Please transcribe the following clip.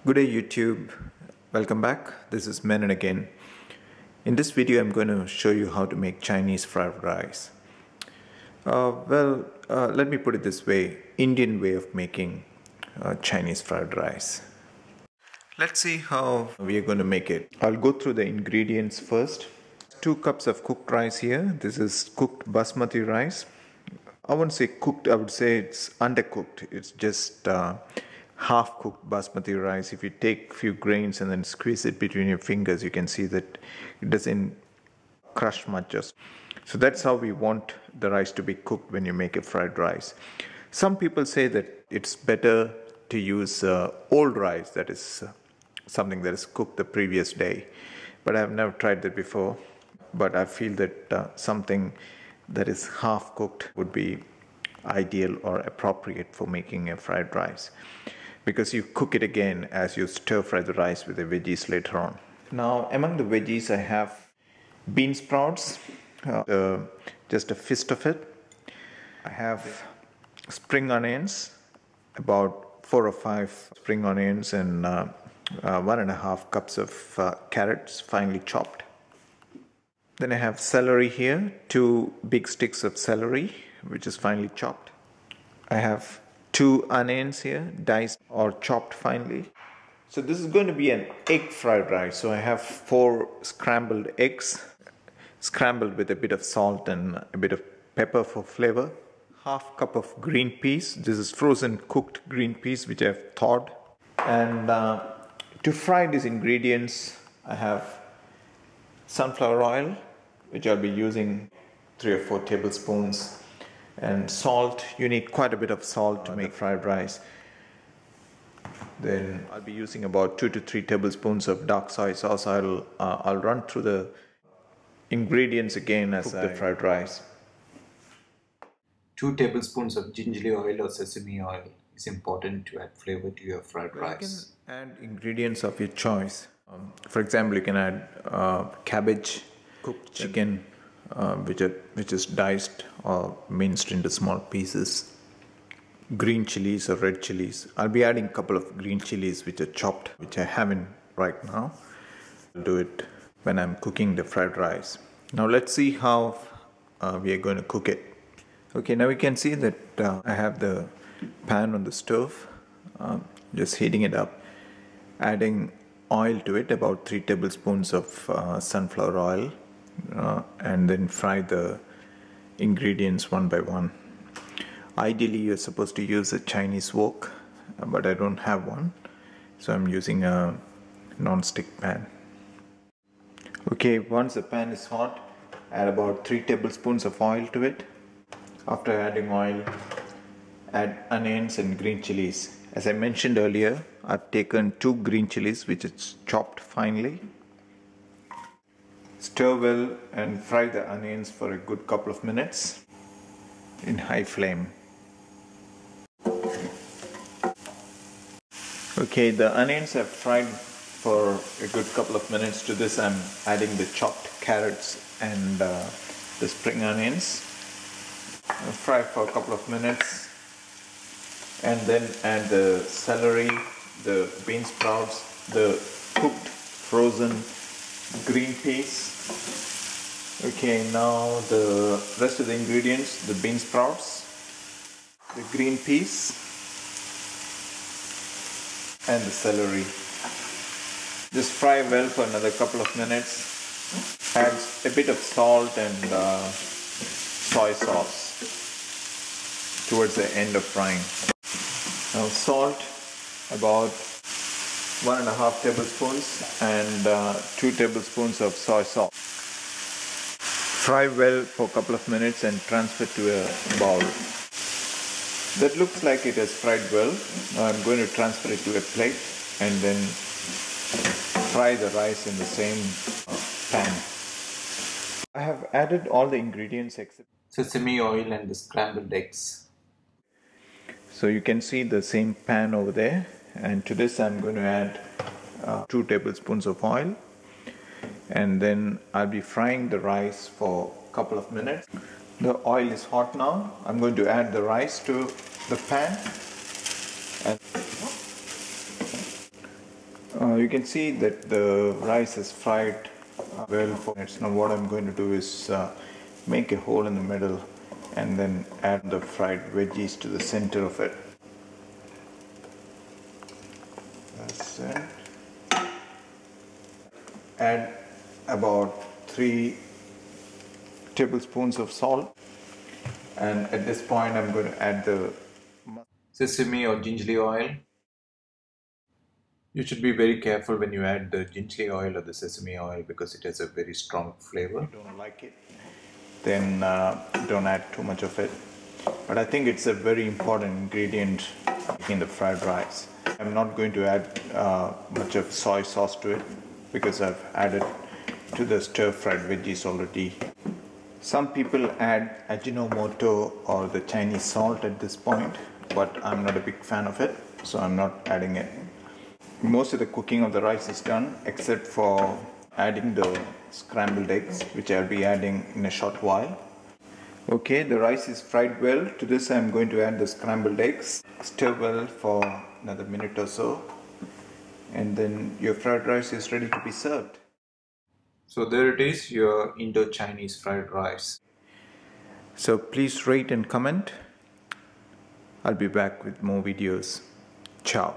Good day YouTube, welcome back. This is Menon again. In this video I'm going to show you how to make Chinese fried rice. Let me put it this way, Indian way of making Chinese fried rice. Let's see how we are going to make it. I'll go through the ingredients first. 2 cups of cooked rice here. This is cooked Basmati rice. I won't say cooked, I would say it's undercooked. It's just half cooked Basmati rice. If you take few grains and then squeeze it between your fingers, you can see that it doesn't crush much. So that's how we want the rice to be cooked when you make a fried rice. Some people say that it's better to use old rice, that is something that is cooked the previous day, but I've never tried that before. But I feel that something that is half cooked would be ideal or appropriate for making a fried rice, because you cook it again as you stir fry the rice with the veggies later on. Now among the veggies I have bean sprouts, just a fist of it. I have spring onions, about 4 or 5 spring onions, and 1.5 cups of carrots finely chopped. Then I have celery here, 2 big sticks of celery which is finely chopped. I have 2 onions here, diced or chopped finely. So this is going to be an egg fried rice. So I have 4 scrambled eggs, scrambled with a bit of salt and a bit of pepper for flavor. Half cup of green peas. This is frozen cooked green peas which I have thawed. And to fry these ingredients, I have sunflower oil, which I'll be using 3 or 4 tablespoons, and salt. You need quite a bit of salt to make fried rice. Then I'll be using about 2 to 3 tablespoons of dark soy sauce. I'll run through the ingredients again as I cook the fried rice. 2 tablespoons of gingely oil or sesame oil is important to add flavor to your fried rice. You can add ingredients of your choice. For example, you can add cabbage, cooked chicken, which is diced or minced into small pieces, green chillies or red chillies. I'll be adding a couple of green chillies which are chopped, which I haven't right now. I'll do it when I'm cooking the fried rice. Now let's see how we are going to cook it. Okay, now we can see that I have the pan on the stove, just heating it up, adding oil to it, about 3 tablespoons of sunflower oil, and then fry the ingredients one by one. Ideally you're supposed to use a Chinese wok, but I don't have one, so I'm using a non-stick pan. Okay, once the pan is hot, add about 3 tablespoons of oil to it. After adding oil, add onions and green chilies. As I mentioned earlier, I've taken 2 green chilies which is chopped finely. Stir well and fry the onions for a good couple of minutes in high flame. Okay, the onions have fried for a good couple of minutes. To this I'm adding the chopped carrots and the spring onions. Fry for a couple of minutes, and then add the celery, the bean sprouts, the cooked frozen green peas. Okay, now the rest of the ingredients, the bean sprouts, the green peas, and the celery. Just fry well for another couple of minutes. Add a bit of salt and soy sauce towards the end of frying. Now salt, about 1.5 tablespoons, and 2 tablespoons of soy sauce. Fry well for a couple of minutes and transfer to a bowl. That looks like it has fried well. Now I'm going to transfer it to a plate and then fry the rice in the same pan. I have added all the ingredients except Sesame oil and the scrambled eggs. So you can see the same pan over there, and to this I'm going to add 2 tablespoons of oil, and then I'll be frying the rice for a couple of minutes. The oil is hot now. I'm going to add the rice to the pan, and You can see that the rice is fried well for minutes. Now what I'm going to do is make a hole in the middle and then add the fried veggies to the center of it. That's it. Add about 3 tablespoons of salt, and at this point I'm going to add the Sesame or gingely oil. You should be very careful when you add the gingely oil or the sesame oil because it has a very strong flavor. don't like it, then don't add too much of it. But I think it's a very important ingredient in the fried rice. I'm not going to add much of soy sauce to it because I've added to the stir-fried veggies already. Some people add Ajinomoto or the Chinese salt at this point, but I'm not a big fan of it, so I'm not adding it. Most of the cooking of the rice is done except for adding the scrambled eggs, which I'll be adding in a short while. Okay, the rice is fried well. To this I'm going to add the scrambled eggs. Stir well for another minute or so, and then your fried rice is ready to be served. So there it is, your Indo-Chinese fried rice. So please rate and comment. I'll be back with more videos. Ciao.